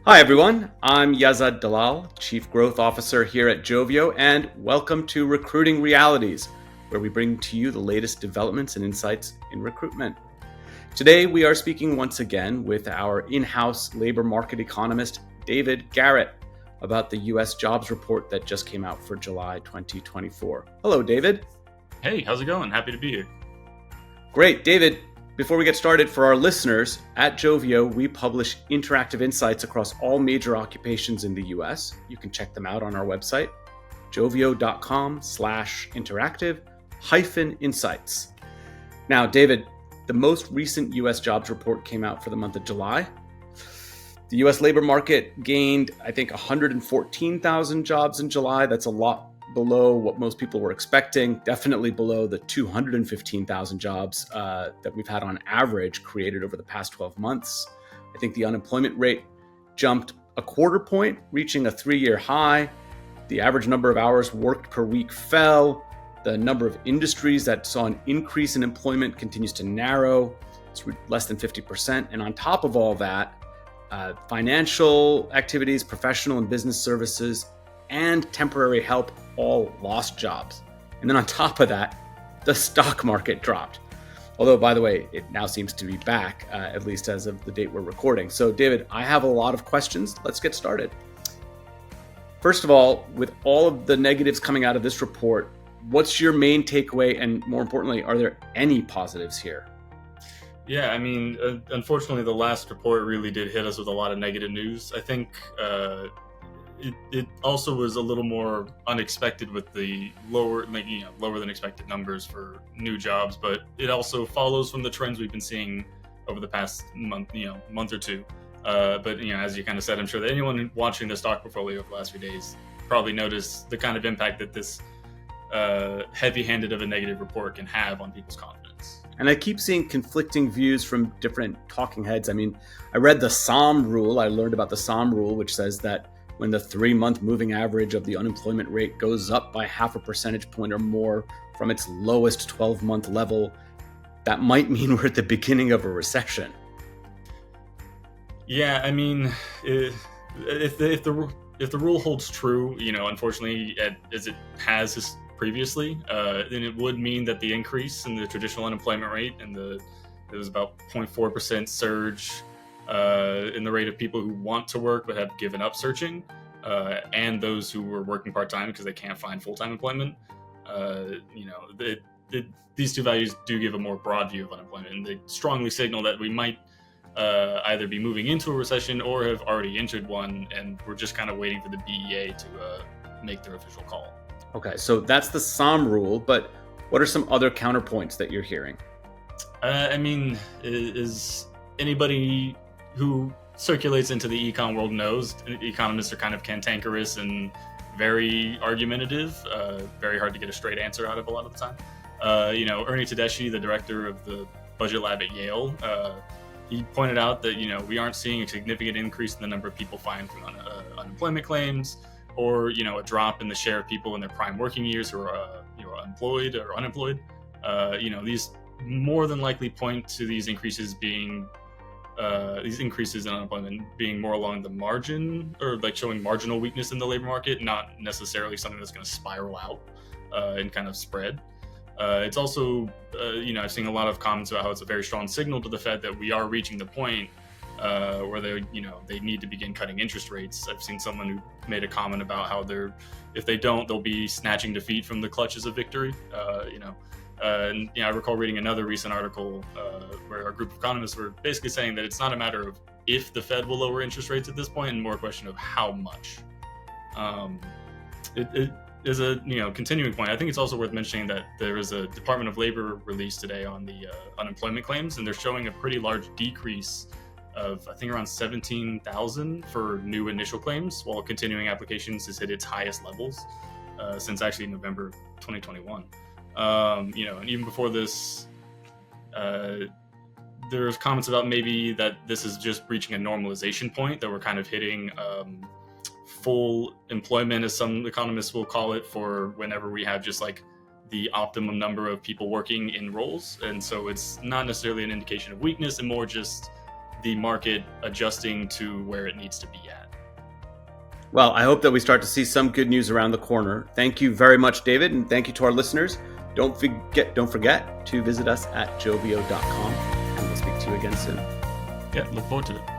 Hi everyone, I'm Yazad Dalal, Chief Growth Officer here at Joveo, and welcome to Recruiting Realities, where we bring to you the latest developments and insights in recruitment. Today we are speaking once again with our in-house labor market economist, David Garrett, about the U.S. jobs report that just came out for July 2024. Hello, David. Hey, how's it going? Happy to be here. Great. David, before we get started, for our listeners, at Joveo, we publish interactive insights across all major occupations in the US. You can check them out on our website, joveo.com/interactive-insights. Now, David, the most recent US jobs report came out for the month of July. The US labor market gained, I think, 114,000 jobs in July. That's a lot below what most people were expecting, definitely below the 215,000 jobs that we've had on average created over the past 12 months. I think the unemployment rate jumped a quarter point, reaching a 3-year high. The average number of hours worked per week fell. The number of industries that saw an increase in employment continues to narrow. It's less than 50%. And on top of all that, financial activities, professional and business services, and temporary help all lost jobs. And then on top of that, the stock market dropped. Although, by the way, it now seems to be back, at least as of the date we're recording. So, David, I have a lot of questions. Let's get started. First of all, with all of the negatives coming out of this report, what's your main takeaway? And more importantly, are there any positives here? Yeah, I mean, unfortunately, the last report really did hit us with a lot of negative news. I think it also was a little more unexpected with the lower than expected numbers for new jobs, but it also follows from the trends we've been seeing over the past month or two. But as you kind of said, I'm sure that anyone watching the stock portfolio over the last few days probably noticed the kind of impact that this heavy-handed of a negative report can have on people's confidence. And I keep seeing conflicting views from different talking heads. I mean, I read the Sahm Rule. I learned about the Sahm Rule, which says that when the 3-month moving average of the unemployment rate goes up by half a percentage point or more from its lowest 12-month level, that might mean we're at the beginning of a recession. Yeah, I mean, if the rule holds true, unfortunately, as it has previously, then it would mean that the increase in the traditional unemployment rate and there was about 0.4% surge in the rate of people who want to work but have given up searching, and those who were working part-time because they can't find full-time employment. These two values do give a more broad view of unemployment, and they strongly signal that we might either be moving into a recession or have already entered one, and we're just kind of waiting for the BEA to make their official call. Okay, so that's the Sahm Rule, but what are some other counterpoints that you're hearing? I mean, is anybody who circulates into the econ world knows economists are kind of cantankerous and very argumentative, very hard to get a straight answer out of a lot of the time. Ernie Tedeschi, the director of the budget lab at Yale, he pointed out that we aren't seeing a significant increase in the number of people filing for unemployment claims, or a drop in the share of people in their prime working years who are employed or unemployed. These more than likely point to these increases in unemployment being more along the margin, or like showing marginal weakness in the labor market, not necessarily something that's going to spiral out and kind of spread. It's also, I've seen a lot of comments about how it's a very strong signal to the Fed that we are reaching the point where they need to begin cutting interest rates. I've seen someone who made a comment about how if they don't, they'll be snatching defeat from the clutches of victory. I recall reading another recent article where a group of economists were basically saying that it's not a matter of if the Fed will lower interest rates at this point, and more a question of how much. It is a continuing point. I think it's also worth mentioning that there is a Department of Labor release today on the unemployment claims, and they're showing a pretty large decrease of, I think, around 17,000 for new initial claims, while continuing applications has hit its highest levels since actually November 2021. And even before this, there's comments about maybe that this is just reaching a normalization point, that we're kind of hitting full employment, as some economists will call it, for whenever we have just like the optimum number of people working in roles. And so it's not necessarily an indication of weakness, and more just the market adjusting to where it needs to be at. Well, I hope that we start to see some good news around the corner. Thank you very much, David, and thank you to our listeners. Don't forget to visit us at joveo.com, and we'll speak to you again soon. Yeah, look forward to it.